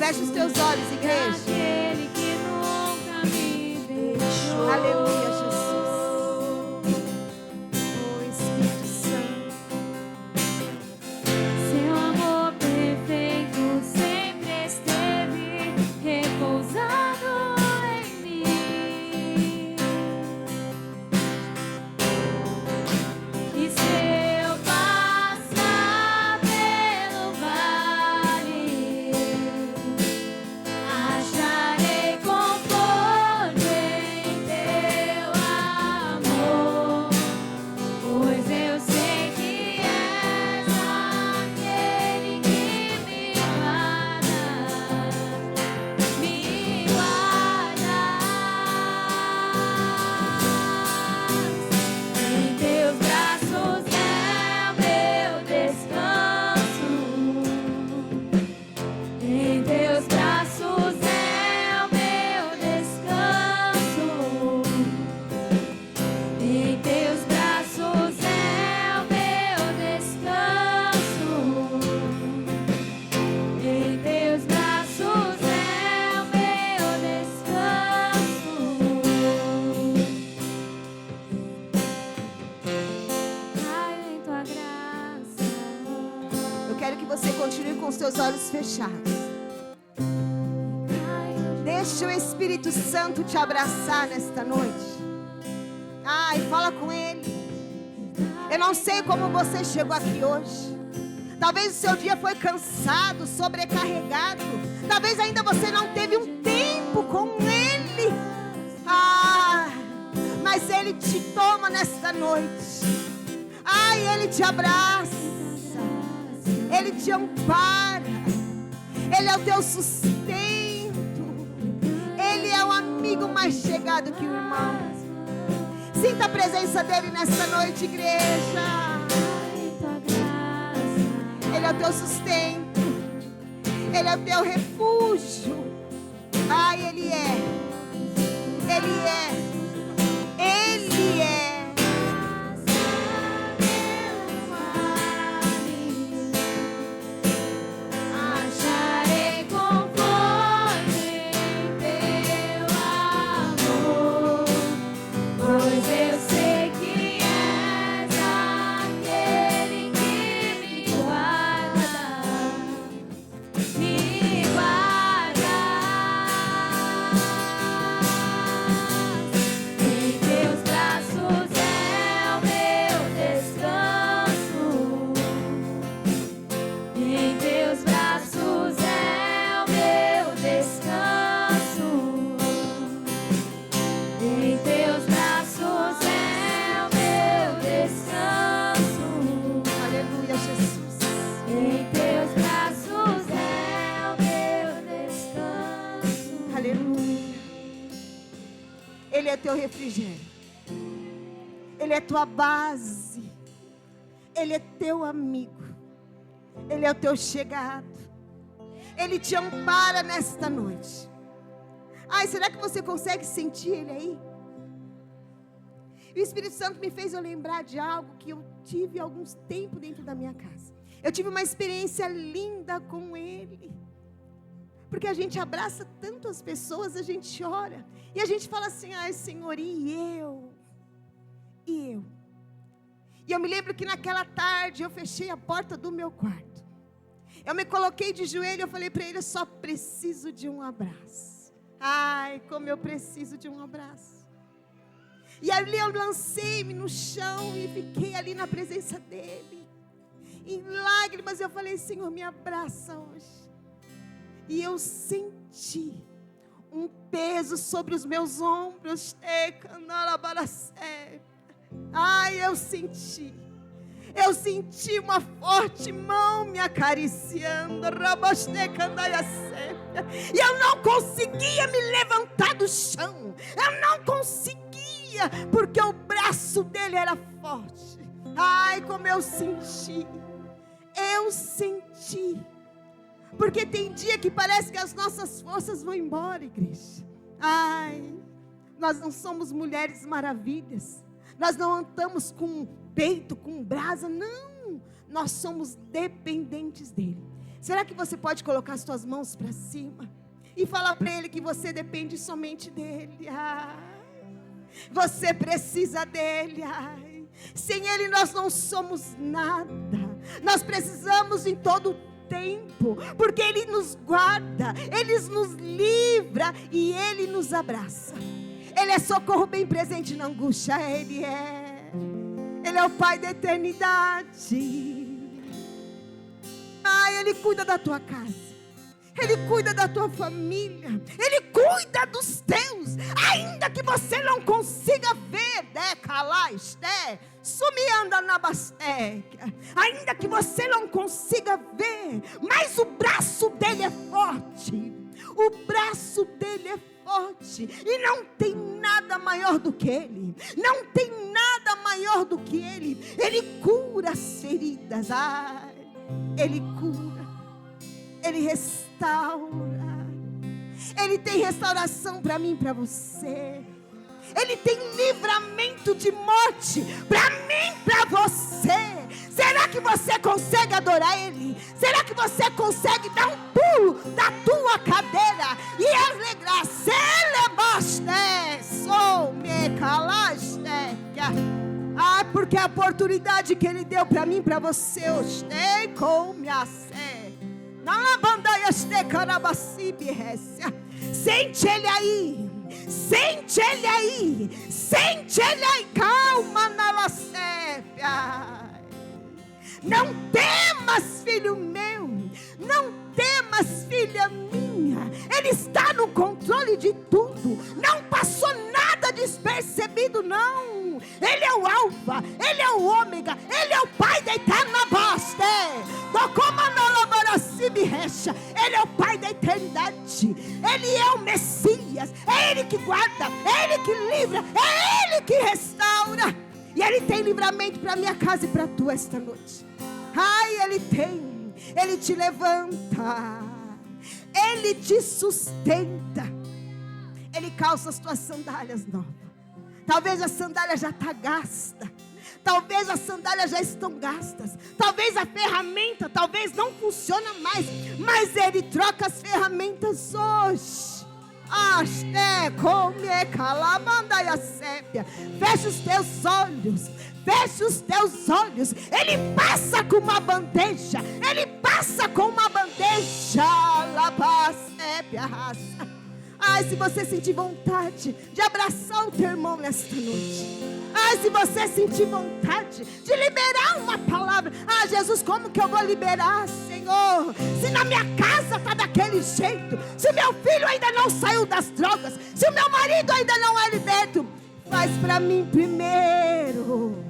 Feche os teus olhos, igreja. Aquele que nunca me deixou. Aleluia, Jesus. Oh, Espírito Santo. Seu amor perfeito sempre esteve repousado em mim. E se eu passar pelo vale, acharei conforto em teu amor, pois eu sei que és aquele que me guarda, me guarda. Em teus braços é o meu descanso. Em teus braços é o meu descanso. Em teus braços é o meu descanso. Em teus braços é o meu descanso. Caio em tua graça. Eu quero que você continue com os seus olhos fechados. Deixe o Espírito Santo te abraçar nesta noite. Ai, fala com Ele. Eu não sei como você chegou aqui hoje. Talvez o seu dia foi cansado, sobrecarregado. Talvez ainda você não teve um tempo com Ele. Ah, mas Ele te toma nesta noite. Ai, Ele te abraça. Ele te ampara. Ele é o teu sustento. Ele é o amigo mais chegado que o irmão. Sinta a presença dele nesta noite, igreja. Ele é o teu sustento. Ele é o teu refúgio. Ai, Ele é. Ele é. Ele é. Acharei conforto em teu amor, pois eu sei que és aquele que me guarda, me guarda. Em teus braços é o meu descanso. Em teus braços é o meu descanso. Em teus braços é o meu descanso. Aleluia, Jesus. Em teus braços é o meu descanso. Aleluia. Ele é teu refrigério. Ele é tua base. Ele é teu amigo. Ele é o teu chegado. Ele te ampara nesta noite. Ai, será que você consegue sentir Ele aí? E o Espírito Santo me fez eu lembrar de algo que eu tive há alguns tempos dentro da minha casa. Eu tive uma experiência linda com Ele. Porque a gente abraça tanto as pessoas, a gente ora. E a gente fala assim, ai Senhor, e eu? E eu? E eu me lembro que naquela tarde eu fechei a porta do meu quarto. Eu me coloquei de joelho, eu falei para Ele, eu só preciso de um abraço. Ai, como eu preciso de um abraço. E ali eu lancei-me no chão e fiquei ali na presença dEle. Em lágrimas eu falei, Senhor, me abraça hoje. E eu senti um peso sobre os meus ombros. Ai, eu senti uma forte mão me acariciando. E eu não conseguia me levantar do chão. Eu não conseguia, porque o braço dele era forte. Ai, como eu senti. Porque tem dia que parece que as nossas forças vão embora, igreja. Ai, nós não somos mulheres maravilhas. Nós não andamos com peito, com brasa. Não, nós somos dependentes dEle. Será que você pode colocar as suas mãos para cima e falar para Ele que você depende somente dEle? Você precisa dEle. Sem Ele nós não somos nada. Nós precisamos em todo tempo, porque Ele nos guarda, Ele nos livra e Ele nos abraça. Ele é socorro bem presente na angústia. Ele é o Pai da eternidade. Ele cuida da tua casa, Ele cuida da tua família, Ele cuida dos teus, ainda que você não consiga ver, ainda que você não consiga ver, mas o braço dele é forte, o braço dele é forte, e não tem nada maior do que Ele, não tem nada maior do que Ele. Ele cura as feridas, Ele cura, Ele restaura, Ele tem restauração para mim e para você. Ele tem livramento de morte para mim e para você. Será que você consegue adorar Ele? Será que você consegue dar um pulo da tua cadeira e alegrar? Porque a oportunidade que Ele deu para mim e para você, sente Ele aí. Sente Ele aí, sente Ele aí, calma na lacépia. Não temas, filho meu, não temas, filha minha. Ele está no controle de tudo, não passou nada despercebido, não. Ele é o alfa, Ele é o ômega, Ele é o Pai da eterna basta. Ele é o Pai da eternidade, Ele é o Messias, é Ele que guarda, é Ele que livra, é Ele que restaura. E Ele tem livramento para a minha casa e para a tua esta noite. Ele tem, Ele te levanta, Ele te sustenta, Ele calça as tuas sandálias novas. Talvez a sandália já está gasta, talvez as sandálias já estão gastas, talvez a ferramenta talvez não funciona mais, mas Ele troca as ferramentas hoje. Fecha os teus olhos, fecha os teus olhos. Ele passa com uma bandeja, Ele passa com uma bandeja. Se você sentir vontade de abraçar o teu irmão nesta noite, se você sentir vontade de liberar uma palavra, Jesus, como que eu vou liberar, Senhor? Se na minha casa está daquele jeito, se meu filho ainda não saiu das drogas, se o meu marido ainda não é liberto, faz para mim primeiro,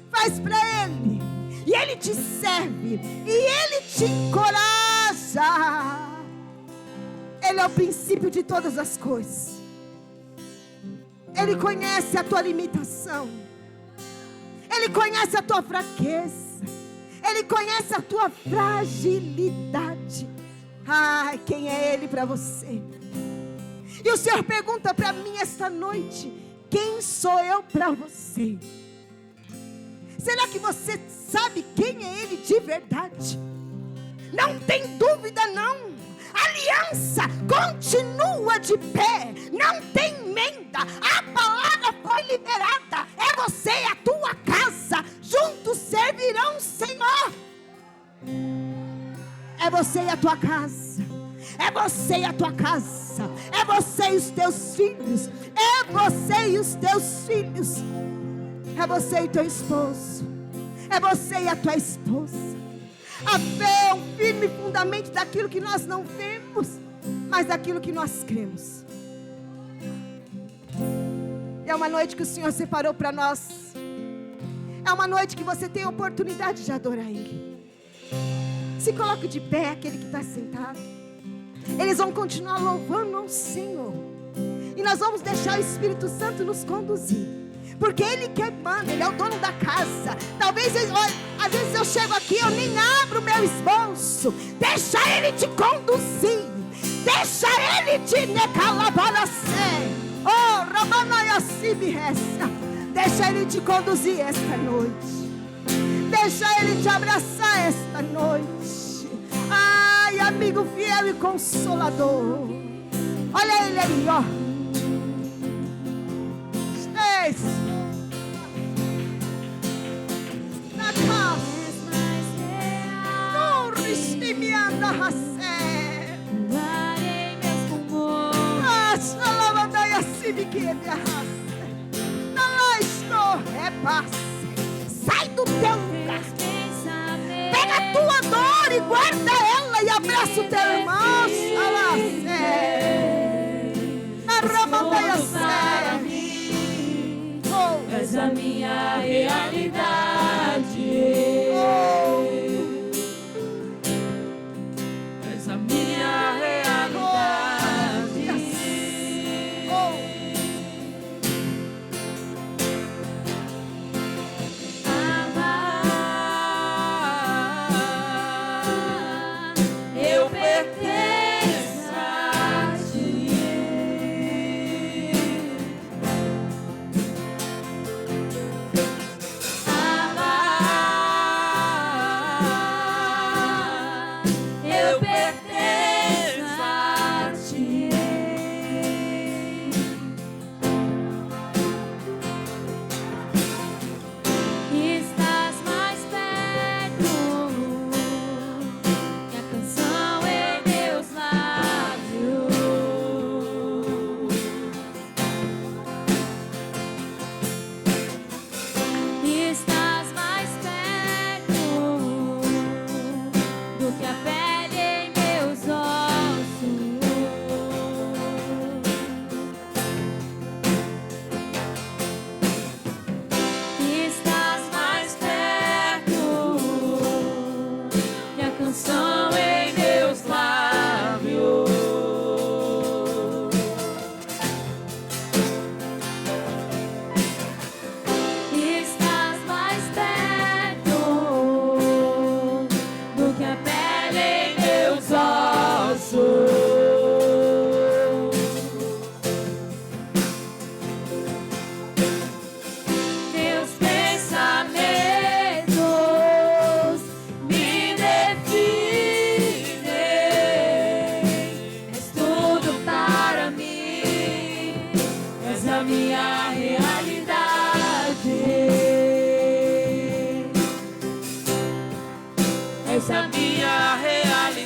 faz para Ele, e Ele te serve, e Ele te encoraja. Ele é o princípio de todas as coisas. Ele conhece a tua limitação, Ele conhece a tua fraqueza, Ele conhece a tua fragilidade. Quem é Ele para você? E o Senhor pergunta para mim esta noite: quem sou eu para você? Será que você sabe quem é Ele de verdade? Não tem dúvida, não. A aliança continua de pé, não tem emenda. A palavra foi liberada. É você e a tua casa, juntos servirão o Senhor. É você e a tua casa, é você e a tua casa, é você e os teus filhos, é você e os teus filhos, é você e teu esposo, é você e a tua esposa. A fé é um firme fundamento daquilo que nós não vemos, mas daquilo que nós cremos. É uma noite que o Senhor separou para nós. É uma noite que você tem a oportunidade de adorar Ele. Se coloque de pé, aquele que está sentado. Eles vão continuar louvando ao Senhor, e nós vamos deixar o Espírito Santo nos conduzir, porque Ele que manda, Ele é o dono da casa. Talvez, às vezes eu chego aqui, eu nem abro o meu esboço. Deixa Ele te conduzir, deixa Ele te deixa Ele te conduzir esta noite, deixa Ele te abraçar esta noite. amigo fiel e consolador. Olha ele aí, ó. Na casa. Não riste me anda racé. Doarei meus pulmões. Acha lavandaia se me que me arrasta. Não lá estou, repasse. Sai do teu lugar. Pega a tua dor e guarda ela e abraça o teu irmão. Na ramandaia sé. És a minha realidade. És a minha realidade. Amar, eu pertenço a ti. Eu pertenço a ti. Estás mais perto que a canção em meus lábios. Estás mais perto do que a pele em meus ossos. Estás mais perto que a canção em meus lábios. Estás mais perto do que a pele em meus ossos. Teus pensamentos me definem. És tudo para mim. És a minha realidade. És a minha realidade.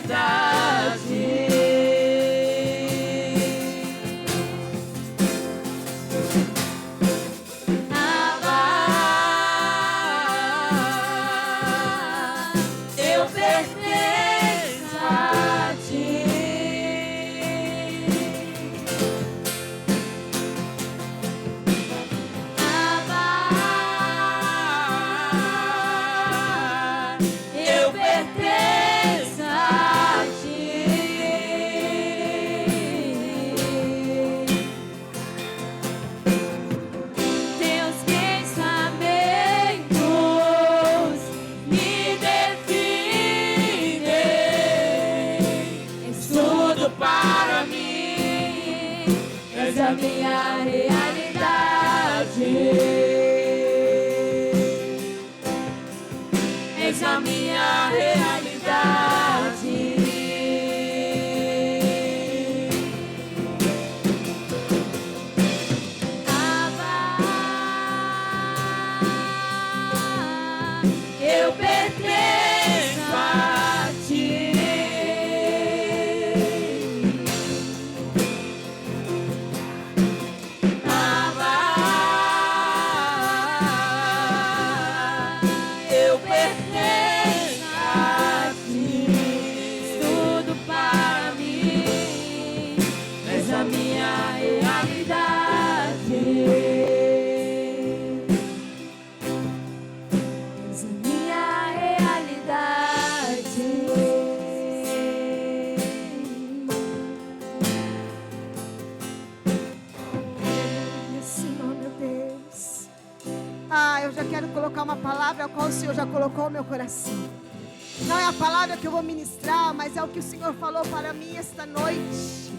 Amar, eu pertenço a ti. Amar, eu pertenço a ti. Teus pensamentos me definem. És tudo para mim. És a minha realidade. És a minha realidade. Amar, eu pertenço a ti. Amar, eu pertenço a ti. Tudo para mim. És a minha realidade. És a minha realidade. Senhor, meu Deus. Eu já quero colocar uma palavra a qual o Senhor já colocou no meu coração. Não é a palavra que eu vou ministrar, mas é o que o Senhor falou para mim esta noite.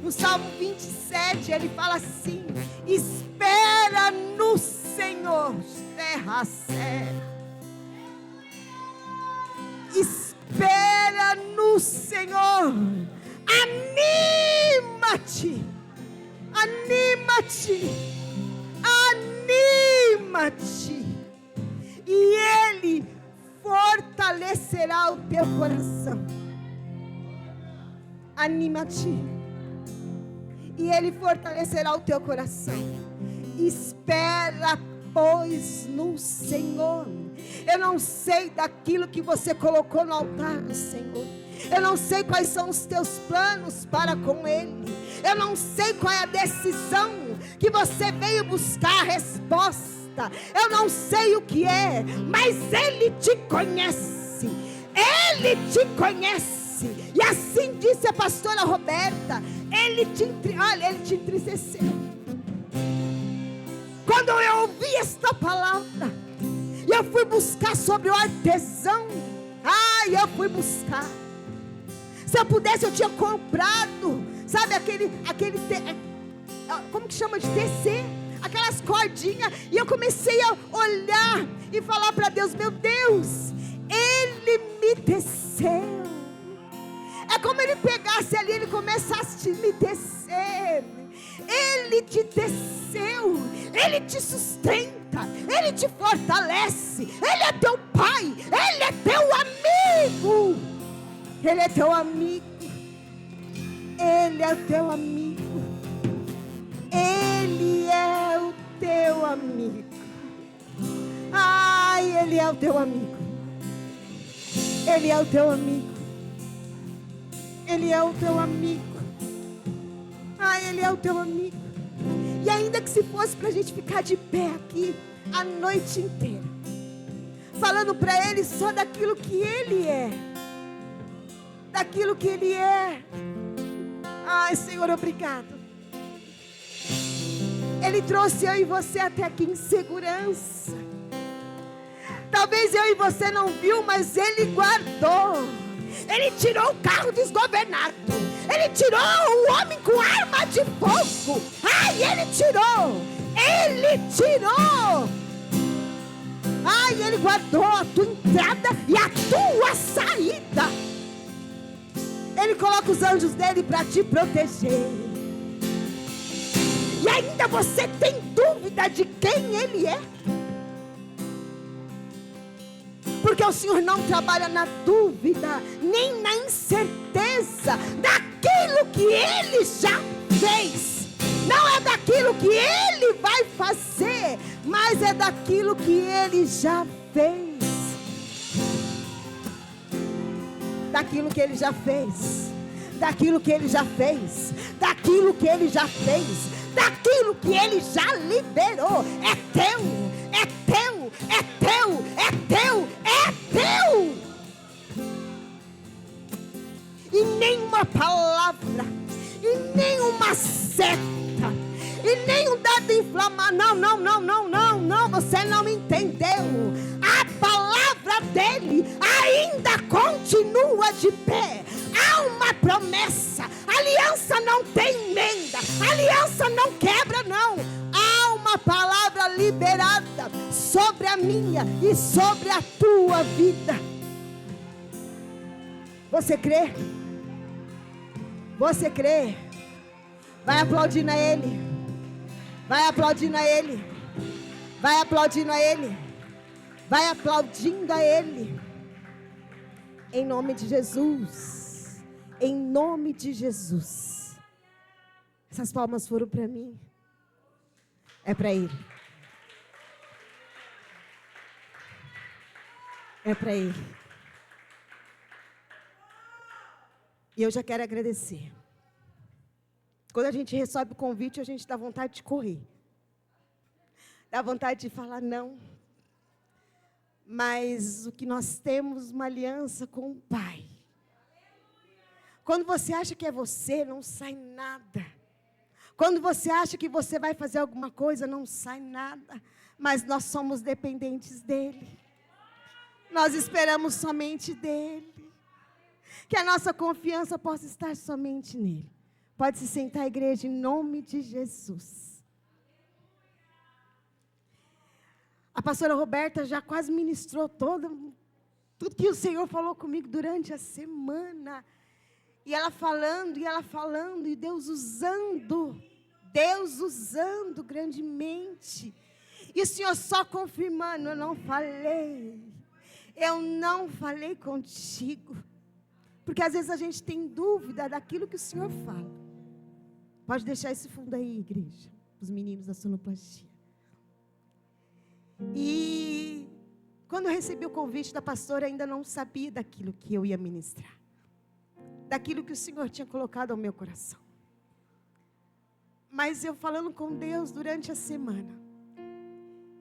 No Salmo 27, ele fala assim: espera no Senhor, terra séria. Espera no Senhor, Senhor. Anima-te. Anima-te. Anima-te. E Ele fortalecerá o teu coração. Anima-te. E Ele fortalecerá o teu coração. Espera, pois, no Senhor. Eu não sei daquilo que você colocou no altar do Senhor. Eu não sei quais são os teus planos para com Ele. Eu não sei qual é a decisão que você veio buscar a resposta. Eu não sei o que é, mas Ele te conhece. Ele te conhece. E assim disse a pastora Roberta, Ele te entristeceu. Quando eu ouvi esta palavra, e eu fui buscar sobre o artesão. Eu fui buscar. Se eu pudesse, eu tinha comprado, sabe, como que chama de tecer? Aquelas cordinhas. E eu comecei a olhar e falar para Deus: meu Deus, Ele me teceu. É como Ele pegasse ali, Ele começasse a me tecer. Ele te teceu. Ele te sustenta. Ele te fortalece. Ele é teu pai. Ele é teu amigo. Ele é teu amigo. Ele é teu amigo. Ele é o teu amigo. Ele é o teu amigo. Ele é o teu amigo. Ele é o teu amigo. Ele é o teu amigo. E ainda que se fosse para a gente ficar de pé aqui a noite inteira, falando para Ele só daquilo que Ele é. Daquilo que Ele é. Senhor, obrigado. Ele trouxe eu e você até aqui em segurança. Talvez eu e você não viu, mas Ele guardou. Ele tirou o carro desgovernado. Ele tirou o homem com arma de fogo. Ele tirou. Ele tirou. Ele guardou a tua entrada e a tua saída. Ele coloca os anjos dele para te proteger. E ainda você tem dúvida de quem Ele é? Porque o Senhor não trabalha na dúvida, nem na incerteza daquilo que Ele já fez. Não é daquilo que Ele vai fazer, mas é daquilo que Ele já fez. Daquilo que Ele já fez. Daquilo que Ele já fez. Daquilo que Ele já fez. Daquilo que Ele já liberou. É teu, é teu, é teu, é teu, é teu. E nenhuma palavra, e nenhuma seta, e nem um dado inflamado. Não, você não entendeu. A palavra dele ainda continua de pé. Há uma promessa. A aliança não tem emenda. A aliança não quebra, não. Há uma palavra liberada sobre a minha e sobre a tua vida. Você crê? Você crê? Vai aplaudindo a Ele. Vai aplaudindo a Ele. Vai aplaudindo a Ele. Vai aplaudindo a Ele. Em nome de Jesus. Em nome de Jesus. Essas palmas foram para mim. É para Ele. É para Ele. E eu já quero agradecer. Quando a gente recebe o convite, a gente dá vontade de correr. Dá vontade de falar não. Mas o que nós temos, uma aliança com o Pai. Quando você acha que é você, não sai nada. Quando você acha que você vai fazer alguma coisa, não sai nada. Mas nós somos dependentes dEle. Nós esperamos somente dEle. Que a nossa confiança possa estar somente nele. Pode se sentar, igreja, em nome de Jesus. A pastora Roberta já quase ministrou tudo que o Senhor falou comigo durante a semana. E ela falando, e Deus usando grandemente. E o Senhor só confirmando, eu não falei contigo. Porque às vezes a gente tem dúvida daquilo que o Senhor fala. Pode deixar esse fundo aí, igreja, os meninos da sonoplastia. E quando eu recebi o convite da pastora, ainda não sabia daquilo que eu ia ministrar. Daquilo que o Senhor tinha colocado ao meu coração. Mas eu falando com Deus durante a semana.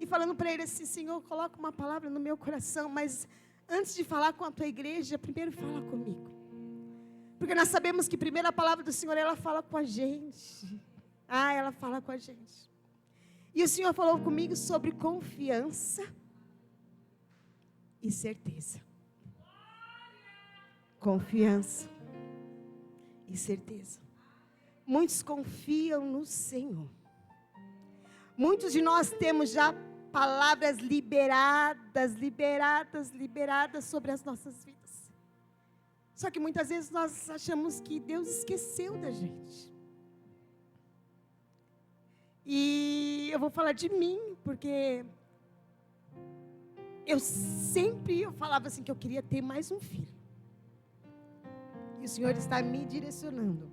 E falando para Ele assim, Senhor, coloca uma palavra no meu coração. Mas antes de falar com a tua igreja, primeiro fala comigo. Porque nós sabemos que primeiro a palavra do Senhor, ela fala com a gente. Ela fala com a gente. E o Senhor falou comigo sobre confiança e certeza. Confiança e certeza. Muitos confiam no Senhor. Muitos de nós temos já palavras liberadas sobre as nossas vidas. Só que muitas vezes nós achamos que Deus esqueceu da gente. E eu vou falar de mim, porque eu falava assim que eu queria ter mais um filho. E o Senhor está me direcionando.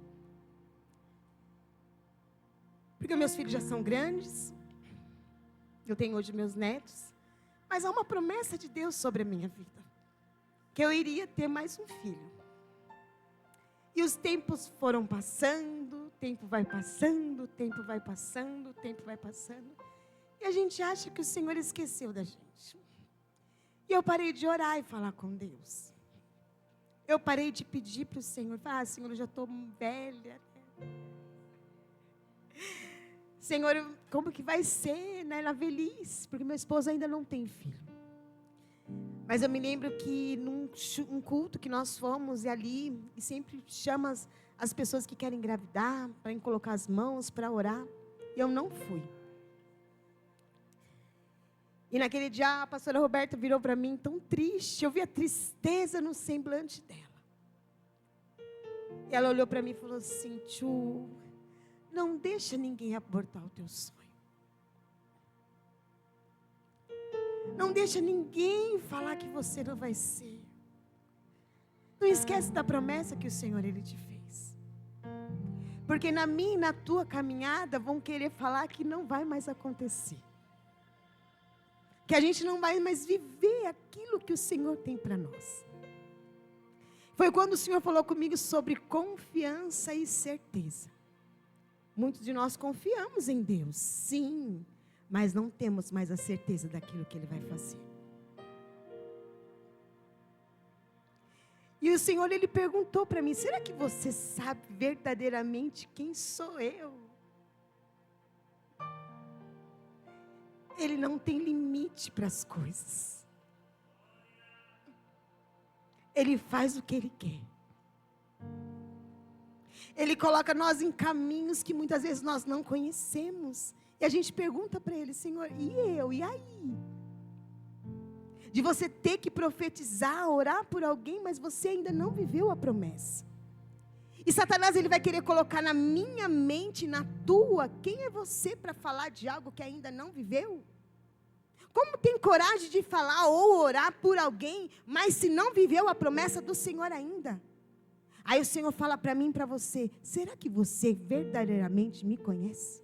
Porque meus filhos já são grandes. Eu tenho hoje meus netos. Mas há uma promessa de Deus sobre a minha vida. Que eu iria ter mais um filho. E os tempos foram passando. O tempo vai passando. O tempo vai passando. O tempo vai passando. E a gente acha que o Senhor esqueceu da gente. E eu parei de orar e falar com Deus. Eu parei de pedir para o Senhor. Senhor, eu já estou velha. Senhor, como que vai ser, né, na velhice? Porque meu esposo ainda não tem filho. Mas eu me lembro que num culto que nós fomos, e sempre chama as pessoas que querem engravidar, para colocar as mãos, para orar. E eu não fui. E naquele dia a pastora Roberta virou para mim tão triste. Eu vi a tristeza no semblante dela. E ela olhou para mim e falou assim, Tchu, não deixa ninguém abortar o teu sonho. Não deixa ninguém falar que você não vai ser. Não esquece da promessa que o Senhor Ele te fez. Porque na minha e na tua caminhada vão querer falar que não vai mais acontecer. Que a gente não vai mais viver aquilo que o Senhor tem para nós. Foi quando o Senhor falou comigo sobre confiança e certeza. Muitos de nós confiamos em Deus, sim, mas não temos mais a certeza daquilo que Ele vai fazer. E o Senhor, Ele perguntou para mim, será que você sabe verdadeiramente quem sou eu? Ele não tem limite para as coisas. Ele faz o que Ele quer. Ele coloca nós em caminhos que muitas vezes nós não conhecemos. E a gente pergunta para Ele, Senhor, e eu? E aí? De você ter que profetizar, orar por alguém, mas você ainda não viveu a promessa. E Satanás, ele vai querer colocar na minha mente, na tua, quem é você para falar de algo que ainda não viveu? Como tem coragem de falar ou orar por alguém, mas se não viveu a promessa do Senhor ainda? Aí o Senhor fala para mim e para você, será que você verdadeiramente me conhece?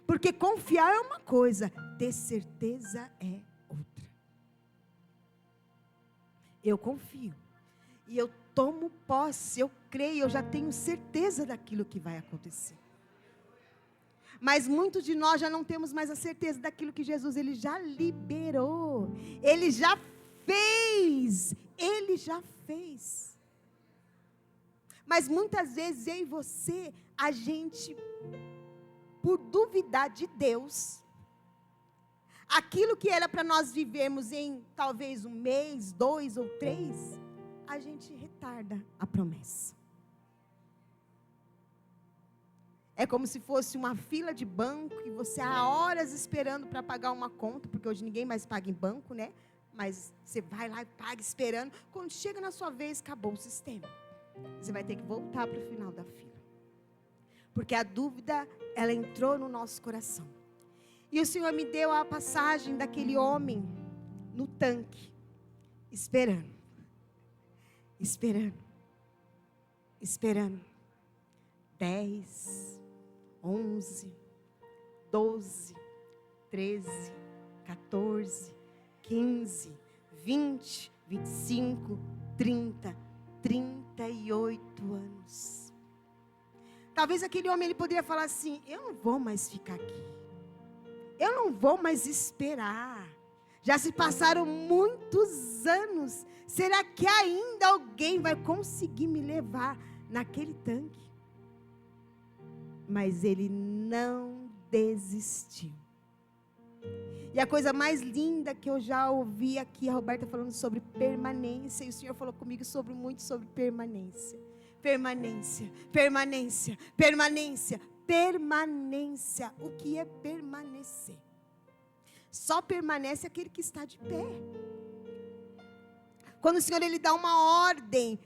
Porque confiar é uma coisa, ter certeza é outra. Eu confio, e eu tomo posse, eu creio, eu já tenho certeza daquilo que vai acontecer. Mas muitos de nós já não temos mais a certeza daquilo que Jesus, Ele já liberou. Ele já fez. Ele já fez. Mas muitas vezes eu e você, a gente, por duvidar de Deus, aquilo que era para nós vivermos em talvez 1 mês, 2 ou 3, a gente retarda a promessa. É como se fosse uma fila de banco e você há horas esperando para pagar uma conta, porque hoje ninguém mais paga em banco, né? Mas você vai lá e paga esperando. Quando chega na sua vez, acabou o sistema. você vai ter que voltar para o final da fila. Porque a dúvida, ela entrou no nosso coração. E o Senhor me deu a passagem daquele homem no tanque, esperando, esperando, esperando. 10, 11, 12, 13, 14, 15, 20, 25, 30, 38 anos. Talvez aquele homem ele poderia falar assim: eu não vou mais ficar aqui. Eu não vou mais esperar. Já se passaram muitos anos. Será que ainda alguém vai conseguir me levar naquele tanque? Mas ele não desistiu. E a coisa mais linda que eu já ouvi aqui, a Roberta falando sobre permanência, e o Senhor falou comigo muito sobre permanência. Permanência, permanência, permanência, permanência. O que é permanecer? Só permanece aquele que está de pé. Quando o Senhor ele dá uma ordem,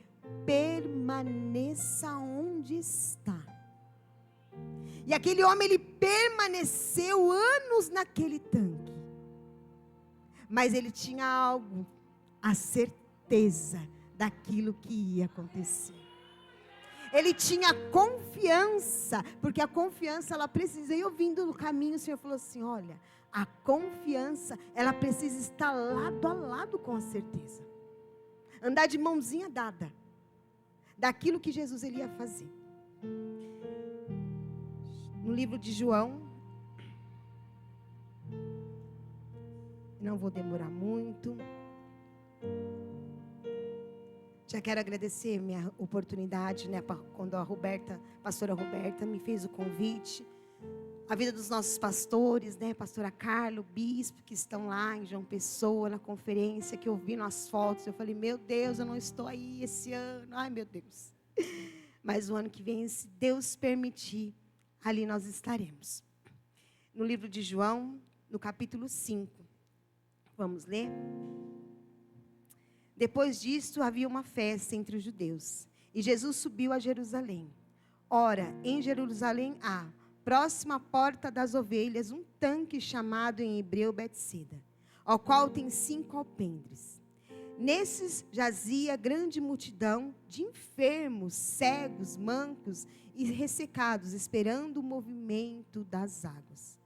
permaneça onde está. E aquele homem ele permaneceu anos naquele tanque. Mas ele tinha algo, a certeza daquilo que ia acontecer. Ele tinha confiança, porque a confiança ela precisa, e eu vindo no caminho, o Senhor falou assim: olha, a confiança, ela precisa estar lado a lado com a certeza. Andar de mãozinha dada, daquilo que Jesus ele ia fazer. No livro de João, não vou demorar muito. Já quero agradecer minha oportunidade, né, quando a pastora Roberta me fez o convite. A vida dos nossos pastores, né, pastora Carla, bispo, que estão lá em João Pessoa, na conferência, que eu vi nas fotos. Eu falei: meu Deus, eu não estou aí esse ano. Ai, meu Deus. Mas o ano que vem, se Deus permitir, ali nós estaremos. No livro de João, no capítulo 5. Vamos ler? Depois disto, havia uma festa entre os judeus. E Jesus subiu a Jerusalém. Ora, em Jerusalém há, próxima à porta das ovelhas, um tanque chamado em hebreu Betsida, ao qual tem 5 alpendres. Nesses jazia grande multidão de enfermos, cegos, mancos e ressecados, esperando o movimento das águas.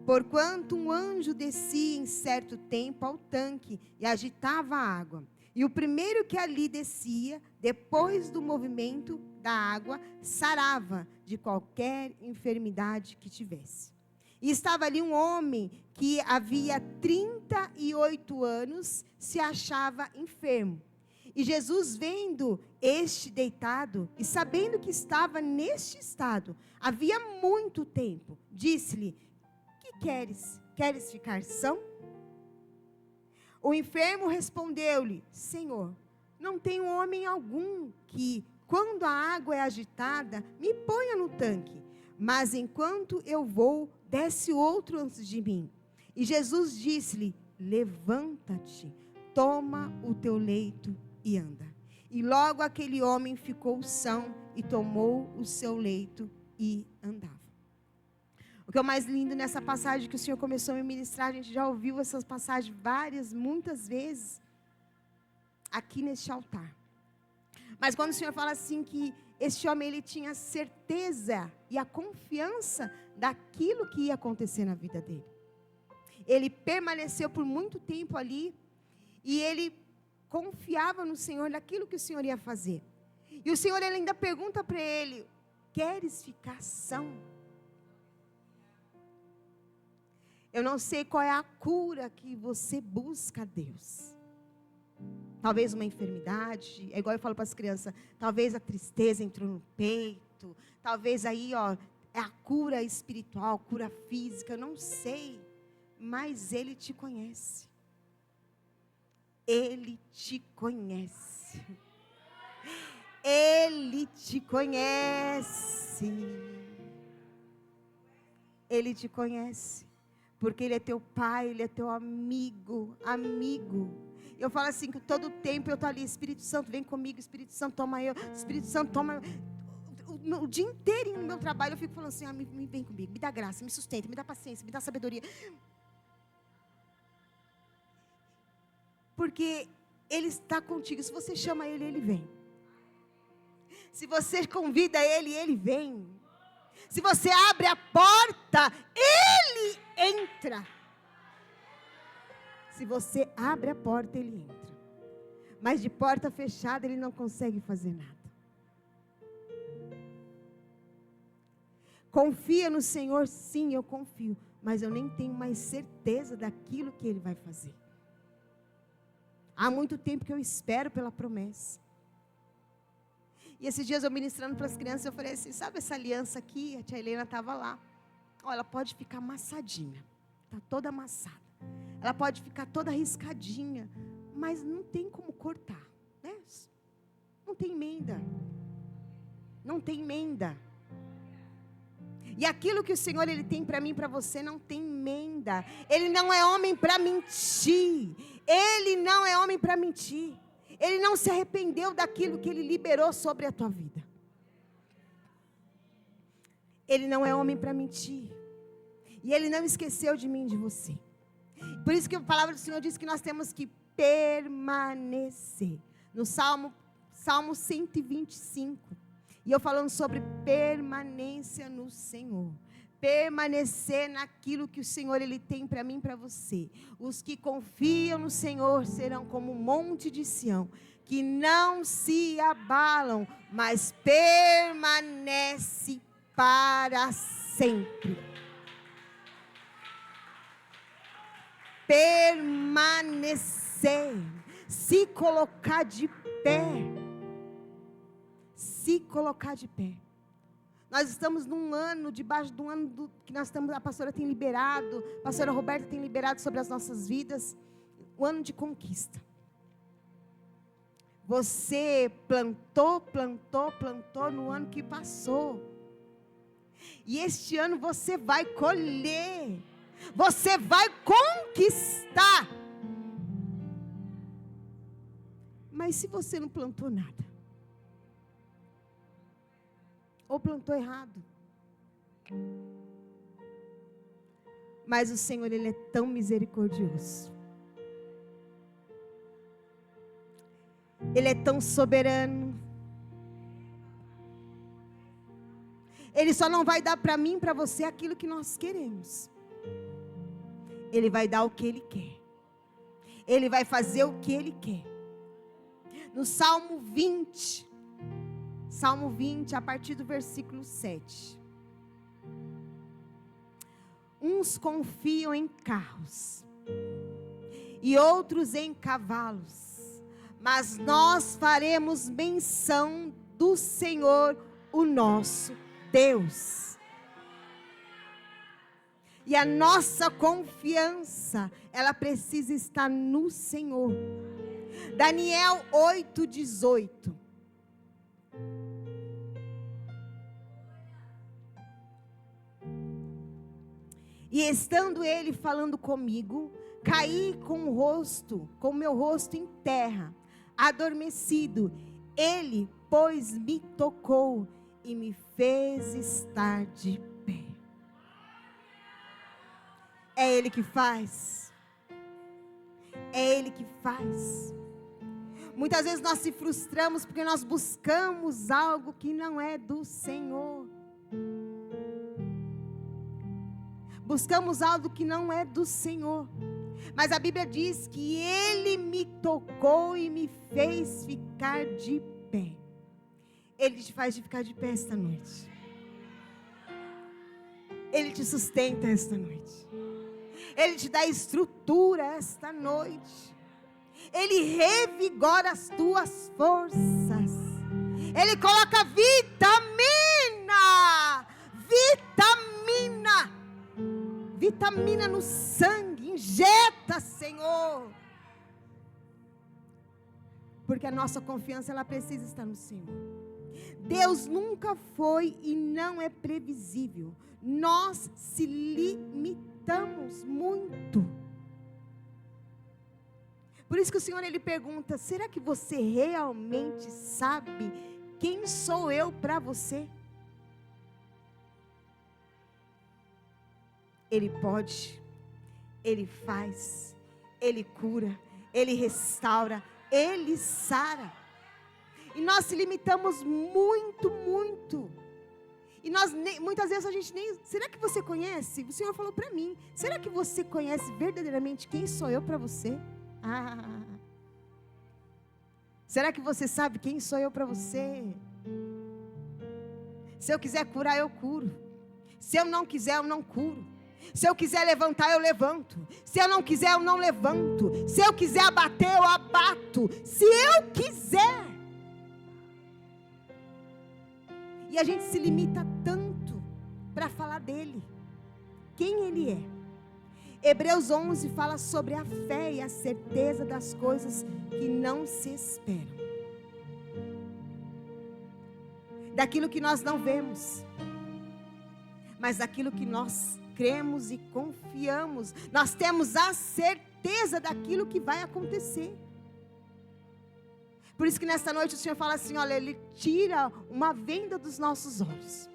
Porquanto um anjo descia em certo tempo ao tanque e agitava a água. E o primeiro que ali descia, depois do movimento da água, sarava de qualquer enfermidade que tivesse. E estava ali um homem que havia 38 anos se achava enfermo. E Jesus, vendo este deitado e sabendo que estava neste estado, havia muito tempo, disse-lhe: que queres? Queres ficar são? O enfermo respondeu-lhe: Senhor, não tenho homem algum que, quando a água é agitada, me ponha no tanque. Mas enquanto eu vou, desce outro antes de mim. E Jesus disse-lhe: levanta-te, toma o teu leito e anda. E logo aquele homem ficou são e tomou o seu leito e andava. O que é o mais lindo nessa passagem que o Senhor começou a me ministrar, a gente já ouviu essas passagens muitas vezes, aqui neste altar. Mas quando o Senhor fala assim que este homem ele tinha certeza e a confiança daquilo que ia acontecer na vida dele. Ele permaneceu por muito tempo ali e ele confiava no Senhor, naquilo que o Senhor ia fazer. E o Senhor ele ainda pergunta para ele: queres ficar são? Eu não sei qual é a cura que você busca a Deus. Talvez uma enfermidade, é igual eu falo para as crianças, talvez a tristeza entrou no peito, talvez aí, é a cura espiritual, cura física, eu não sei, mas Ele te conhece. Ele te conhece. Ele te conhece. Ele te conhece. Porque Ele é teu pai, Ele é teu amigo. Eu falo assim, que todo tempo eu estou ali, Espírito Santo, vem comigo, Espírito Santo, toma eu, Espírito Santo, toma eu. O dia inteiro no meu trabalho eu fico falando assim, vem comigo, me dá graça, me sustenta, me dá paciência, me dá sabedoria. Porque Ele está contigo, se você chama Ele, Ele vem. Se você convida Ele, Ele vem. Se você abre a porta, Ele entra. Se você abre a porta, Ele entra. Mas de porta fechada, Ele não consegue fazer nada. Confia no Senhor? Sim, eu confio. Mas eu nem tenho mais certeza daquilo que Ele vai fazer. Há muito tempo que eu espero pela promessa. E esses dias eu ministrando para as crianças, eu falei assim, sabe essa aliança aqui? A tia Helena estava lá. Olha, ela pode ficar amassadinha. Está toda amassada. Ela pode ficar toda riscadinha. Mas não tem como cortar. Né? Não tem emenda. Não tem emenda. E aquilo que o Senhor Ele tem para mim e para você não tem emenda. Ele não é homem para mentir. Ele não é homem para mentir. Ele não se arrependeu daquilo que Ele liberou sobre a tua vida. Ele não é homem para mentir. E Ele não esqueceu de mim e de você. Por isso que a palavra do Senhor diz que nós temos que permanecer. No Salmo 125. E eu falando sobre permanência no Senhor. Permanecer naquilo que o Senhor Ele tem para mim e para você. Os que confiam no Senhor serão como o monte de Sião, que não se abalam, mas permanece para sempre. Permanecer, se colocar de pé. Se colocar de pé. Nós estamos num ano, debaixo de um ano que nós estamos, a pastora tem liberado, a pastora Roberta tem liberado sobre as nossas vidas, um ano de conquista. Você plantou no ano que passou. E este ano você vai colher. Você vai conquistar. Mas se você não plantou nada, ou plantou errado. Mas o Senhor, Ele é tão misericordioso. Ele é tão soberano. Ele só não vai dar para mim e para você aquilo que nós queremos. Ele vai dar o que Ele quer. Ele vai fazer o que Ele quer. No Salmo 20, a partir do versículo 7. Uns confiam em carros e outros em cavalos, mas nós faremos menção do Senhor, o nosso Deus. E a nossa confiança, ela precisa estar no Senhor. Daniel 8:18. E estando ele falando comigo, caí com o meu rosto em terra, adormecido. Ele, pois, me tocou e me fez estar de pé. É Ele que faz. É Ele que faz. Muitas vezes nós se frustramos porque nós buscamos algo que não é do Senhor. Buscamos algo que não é do Senhor. Mas a Bíblia diz que Ele me tocou e me fez ficar de pé. Ele te faz ficar de pé esta noite. Ele te sustenta esta noite. Ele te dá estrutura esta noite. Ele revigora as tuas forças. Ele coloca vitamina no sangue. Injeta, Senhor. Porque a nossa confiança, ela precisa estar no Senhor. Deus nunca foi e não é previsível. Nós se limitamos muito. Por isso que o Senhor, Ele pergunta: será que você realmente sabe quem sou eu para você? Ele pode, Ele faz, Ele cura, Ele restaura, Ele sara. E nós se limitamos muito, muito. E nós, muitas vezes a gente nem... Será que você conhece? O Senhor falou para mim. Será que você conhece verdadeiramente quem sou eu para você? Será que você sabe quem sou eu para você? Se eu quiser curar, eu curo. Se eu não quiser, eu não curo. Se eu quiser levantar, eu levanto. Se eu não quiser, eu não levanto. Se eu quiser abater, eu abato. Se eu quiser. E a gente se limita tanto para falar dele, quem ele é. Hebreus 11 fala sobre a fé e a certeza das coisas que não se esperam. Daquilo que nós não vemos, mas daquilo que nós cremos e confiamos. Nós temos a certeza daquilo que vai acontecer. Por isso que nesta noite o Senhor fala assim: olha, Ele tira uma venda dos nossos olhos.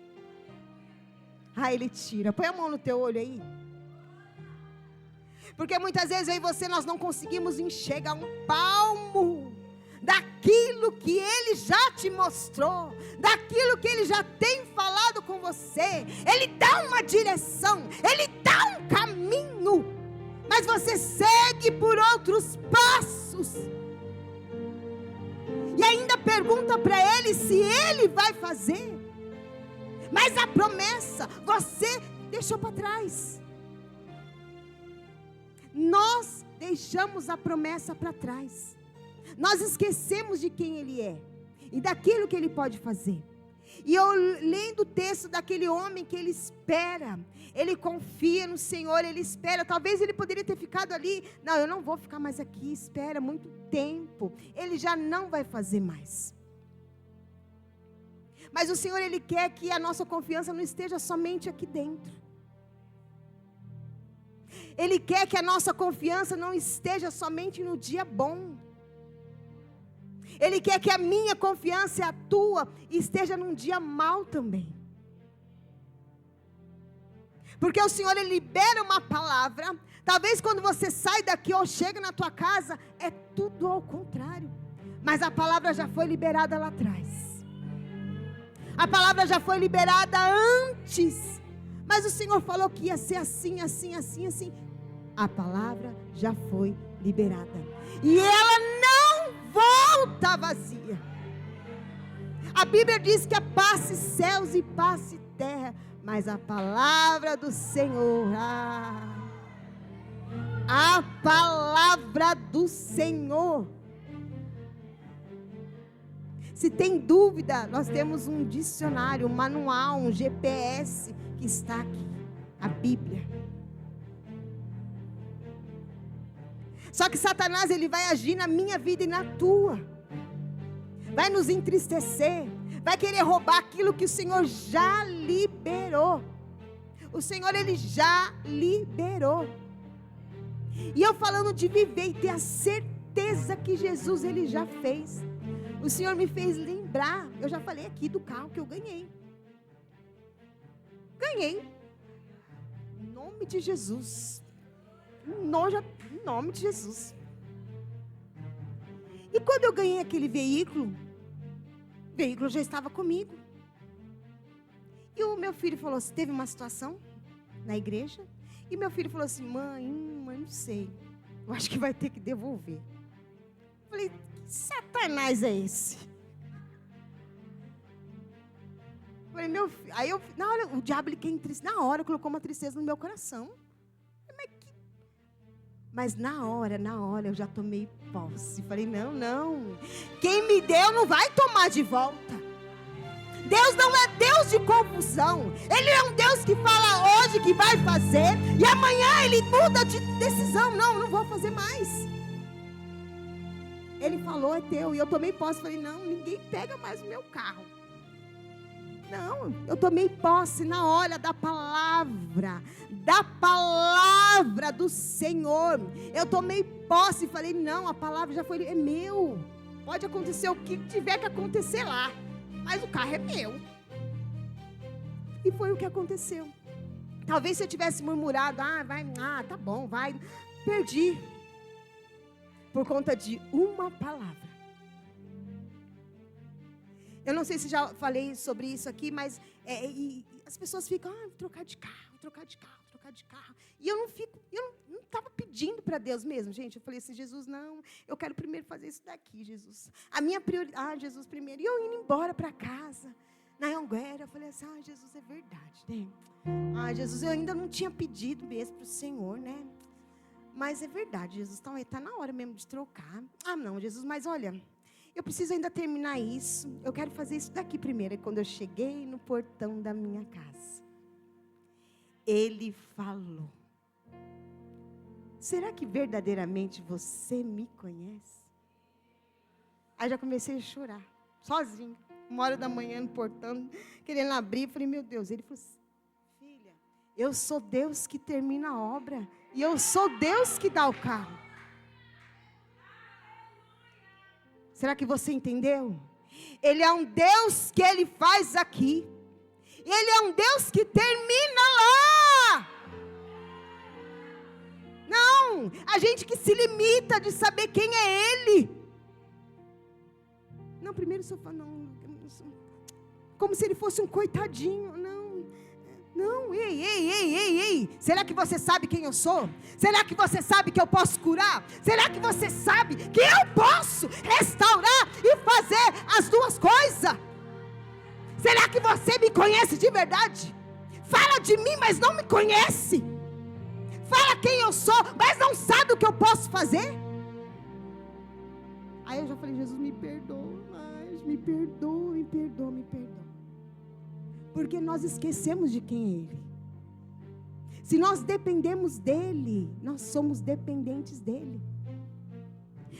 Ele tira. Põe a mão no teu olho aí. Porque muitas vezes eu e você, nós não conseguimos enxergar um palmo daquilo que Ele já te mostrou, daquilo que Ele já tem falado com você. Ele dá uma direção, Ele dá um caminho, mas você segue por outros passos. E ainda pergunta para Ele se Ele vai fazer. Mas a promessa, você deixou para trás. Nós deixamos a promessa para trás. Nós esquecemos de quem Ele é e daquilo que Ele pode fazer. E eu lendo o texto daquele homem que ele espera, ele confia no Senhor, ele espera. Talvez ele poderia ter ficado ali: não, eu não vou ficar mais aqui, espera muito tempo. Ele já não vai fazer mais. Mas o Senhor, Ele quer que a nossa confiança não esteja somente aqui dentro. Ele quer que a nossa confiança não esteja somente no dia bom. Ele quer que a minha confiança e a tua esteja num dia mau também. Porque o Senhor, Ele libera uma palavra. Talvez quando você sai daqui ou chega na tua casa, é tudo ao contrário. Mas a palavra já foi liberada lá atrás. A palavra já foi liberada antes. Mas o Senhor falou que ia ser assim, assim, assim, assim. A palavra já foi liberada. E ela não volta vazia. A Bíblia diz que passe céus e passe terra, mas a palavra do Senhor, a palavra do Senhor. Se tem dúvida, nós temos um dicionário, um manual, um GPS que está aqui, a Bíblia. Só que Satanás, ele vai agir na minha vida e na tua. Vai nos entristecer. Vai querer roubar aquilo que o Senhor já liberou. O Senhor, Ele já liberou. E eu falando de viver e ter a certeza que Jesus, Ele já fez. O Senhor me fez lembrar. Eu já falei aqui do carro que eu ganhei. Ganhei. Em nome de Jesus. Em nome de Jesus. E quando eu ganhei aquele veículo, o veículo já estava comigo. E o meu filho falou assim, teve uma situação na igreja, e meu filho falou assim: mãe, não sei, eu acho que vai ter que devolver. Eu falei: que Satanás é esse? Eu falei: meu filho, aí na hora, o diabo, ele quer entristecer, na hora colocou uma tristeza no meu coração. Mas na hora eu já tomei posse. Falei: não. Quem me deu não vai tomar de volta. Deus não é Deus de confusão. Ele é um Deus que fala hoje que vai fazer, e amanhã Ele muda de decisão. Não vou fazer mais. Ele falou: é teu. E eu tomei posse. Falei: não, ninguém pega mais o meu carro. Não, eu tomei posse na hora da palavra do Senhor. Eu tomei posse e falei, não, a palavra já foi, é meu. Pode acontecer o que tiver que acontecer lá, mas o carro é meu. E foi o que aconteceu. Talvez se eu tivesse murmurado, tá bom, vai. Perdi. Por conta de uma palavra. Eu não sei se já falei sobre isso aqui, mas as pessoas ficam, trocar de carro. E eu não estava pedindo para Deus mesmo, gente. Eu falei assim, Jesus, não, eu quero primeiro fazer isso daqui, Jesus. A minha prioridade, Jesus, primeiro. E eu indo embora para casa, na Anguera, eu falei assim, Jesus, é verdade, né? Jesus, eu ainda não tinha pedido mesmo para o Senhor, né? Mas é verdade, Jesus, então está na hora mesmo de trocar. Não, Jesus, mas olha, eu preciso ainda terminar isso. Eu quero fazer isso daqui primeiro. E quando eu cheguei no portão da minha casa, Ele falou, será que verdadeiramente você me conhece? Aí já comecei a chorar, sozinha, 1h no portão, querendo abrir. Falei, meu Deus. Ele falou assim, filha, eu sou Deus que termina a obra, e eu sou Deus que dá o carro. Será que você entendeu? Ele é um Deus que Ele faz aqui. Ele é um Deus que termina lá. Não, a gente que se limita de saber quem é Ele. Não, primeiro só fala, não, como se Ele fosse um coitadinho. Não, ei. Será que você sabe quem eu sou? Será que você sabe que eu posso curar? Será que você sabe que eu posso restaurar e fazer as duas coisas? Será que você me conhece de verdade? Fala de mim, mas não me conhece. Fala quem eu sou, mas não sabe o que eu posso fazer. Aí eu já falei, Jesus, me perdoa, mas me perdoa. Porque nós esquecemos de quem é Ele. Se nós dependemos dEle, nós somos dependentes dEle.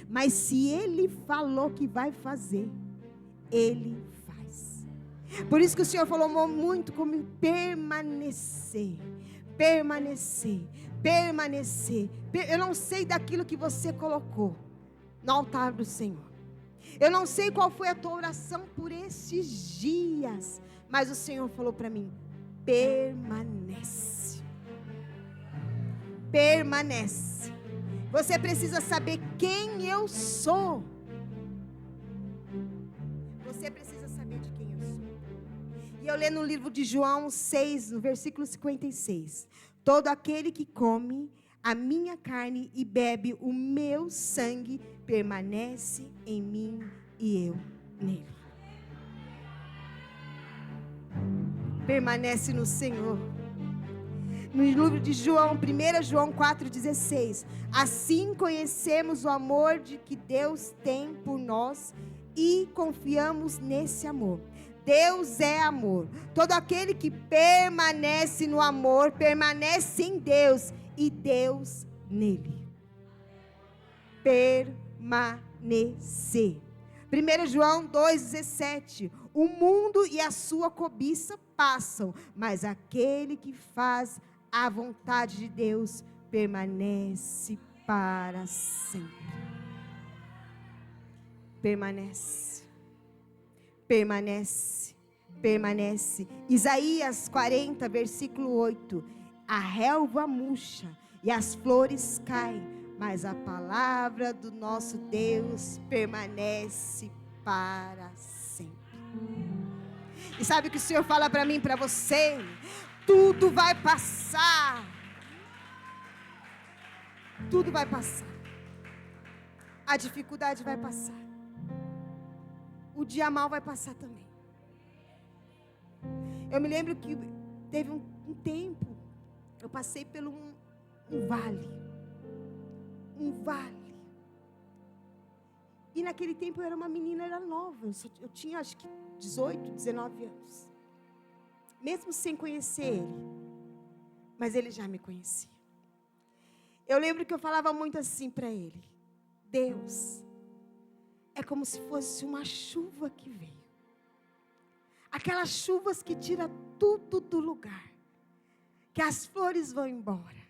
Mas se Ele falou que vai fazer, Ele faz. Por isso que o Senhor falou muito comigo, permanecer. Eu não sei daquilo que você colocou no altar do Senhor. Eu não sei qual foi a tua oração por esses dias, mas o Senhor falou para mim, permanece. Você precisa saber quem eu sou. Você precisa saber de quem eu sou. E eu leio no livro de João 6, no versículo 56. Todo aquele que come a minha carne e bebe o meu sangue, permanece em mim e eu nele. Permanece no Senhor. No livro de João, 1 João 4,16. Assim conhecemos o amor de que Deus tem por nós e confiamos nesse amor. Deus é amor. Todo aquele que permanece no amor, permanece em Deus e Deus nele. Permanecer. 1 João 2,17. O mundo e a sua cobiça passam, mas aquele que faz a vontade de Deus permanece para sempre. Permanece. Isaías 40, versículo 8. A relva murcha e as flores caem, mas a palavra do nosso Deus permanece para sempre. E sabe o que o Senhor fala para mim e para você? Tudo vai passar. Tudo vai passar. A dificuldade vai passar. O dia mal vai passar também. Eu me lembro que teve um tempo, eu passei por um vale. E naquele tempo eu era uma menina, era nova. Eu tinha acho que 18, 19 anos. Mesmo sem conhecer ele. Mas ele já me conhecia. Eu lembro que eu falava muito assim para ele. Deus, é como se fosse uma chuva que veio. Aquelas chuvas que tiram tudo do lugar. Que as flores vão embora.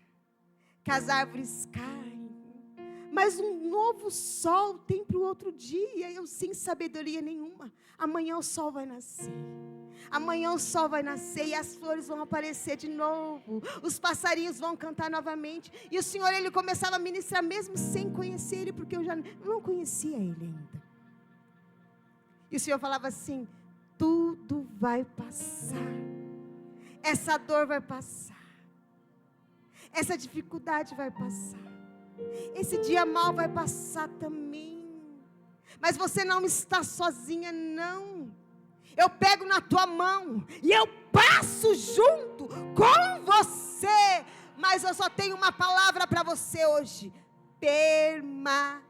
Que as árvores caem. Mas um novo sol tem para o outro dia. Eu sem sabedoria nenhuma. Amanhã o sol vai nascer. Amanhã o sol vai nascer e as flores vão aparecer de novo. Os passarinhos vão cantar novamente. E o Senhor, Ele começava a ministrar mesmo sem conhecer Ele, porque eu já não conhecia Ele ainda. E o Senhor falava assim: tudo vai passar. Essa dor vai passar. Essa dificuldade vai passar. Esse dia mal vai passar também. Mas você não está sozinha, não. Eu pego na tua mão e eu passo junto com você. Mas eu só tenho uma palavra para você hoje: permanece.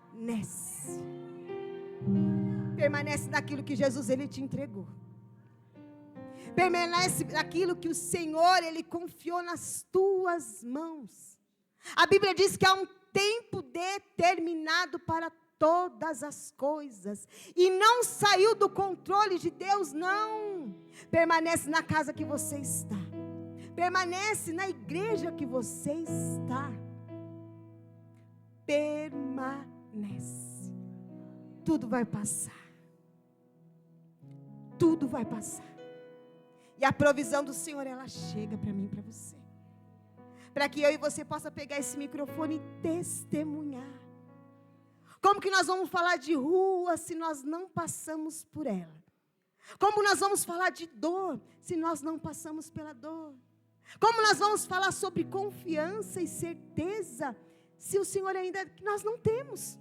Permanece naquilo que Jesus, Ele te entregou. Permanece naquilo que o Senhor, Ele confiou nas tuas mãos. A Bíblia diz que há um tempo determinado para todas as coisas, e não saiu do controle de Deus, não. Permanece na casa que você está, permanece na igreja que você está, permanece. Tudo vai passar, tudo vai passar, e a provisão do Senhor, ela chega para mim e para você, para que eu e você possa pegar esse microfone e testemunhar. Como que nós vamos falar de rua se nós não passamos por ela? Como nós vamos falar de dor se nós não passamos pela dor? Como nós vamos falar sobre confiança e certeza se o Senhor ainda nós não temos?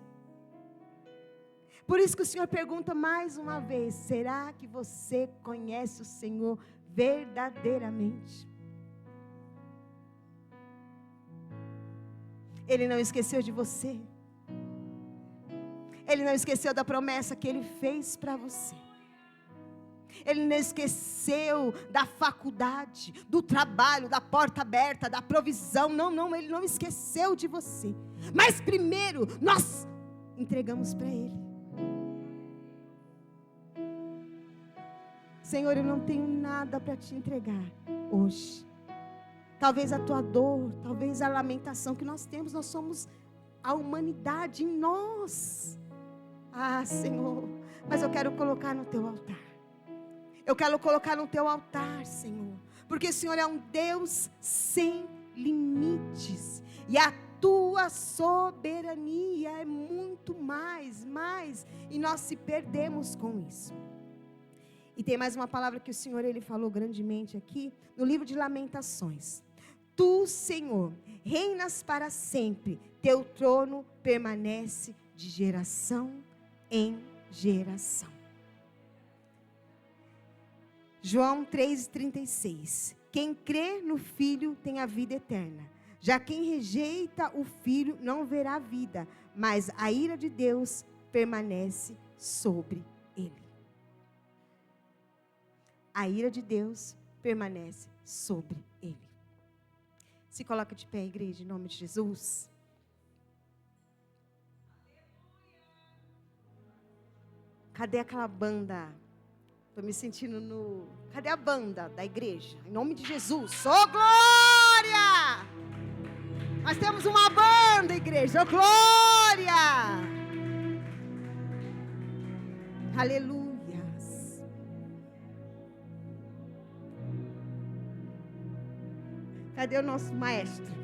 Por isso que o Senhor pergunta mais uma vez: será que você conhece o Senhor verdadeiramente? Ele não esqueceu de você. Ele não esqueceu da promessa que Ele fez para você. Ele não esqueceu da faculdade, do trabalho, da porta aberta, da provisão. Não, Ele não esqueceu de você. Mas primeiro, nós entregamos para Ele. Senhor, eu não tenho nada para te entregar hoje. Talvez a tua dor, talvez a lamentação que nós temos, nós somos a humanidade em nós. Ah, Senhor, mas eu quero colocar no teu altar. Eu quero colocar no teu altar, Senhor, porque o Senhor é um Deus sem limites, e a tua soberania é muito mais, e nós se perdemos com isso. E tem mais uma palavra que o Senhor, Ele falou grandemente aqui, no livro de Lamentações. Tu, Senhor, reinas para sempre, teu trono permanece de geração em geração. João 3,36. Quem crê no Filho tem a vida eterna. Já quem rejeita o Filho não verá a vida, mas a ira de Deus permanece sobre ele. A ira de Deus permanece sobre ele. Se coloca de pé, igreja, em nome de Jesus. Cadê aquela banda? Estou me sentindo no... Cadê a banda da igreja? Em nome de Jesus. Ô, glória! Nós temos uma banda, igreja. Ô, glória! Aleluias. Cadê o nosso maestro?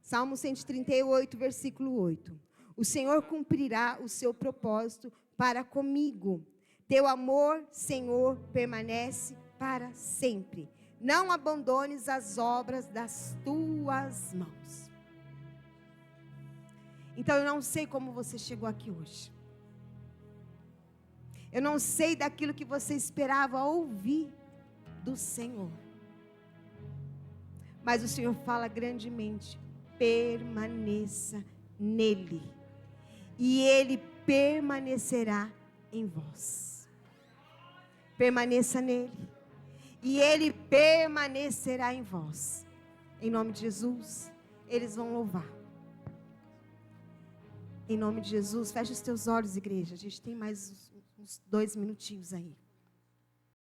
Salmo 138, versículo 8. O Senhor cumprirá o seu propósito para comigo. Teu amor, Senhor, permanece para sempre. Não abandones as obras das tuas mãos. Então eu não sei como você chegou aqui hoje. Eu não sei daquilo que você esperava ouvir do Senhor. Mas o Senhor fala grandemente: permaneça nele, e ele permanecerá em vós. Permaneça nele, e ele permanecerá em vós. Em nome de Jesus, eles vão louvar. Em nome de Jesus, fecha os teus olhos, igreja. A gente tem mais uns 2 minutinhos aí.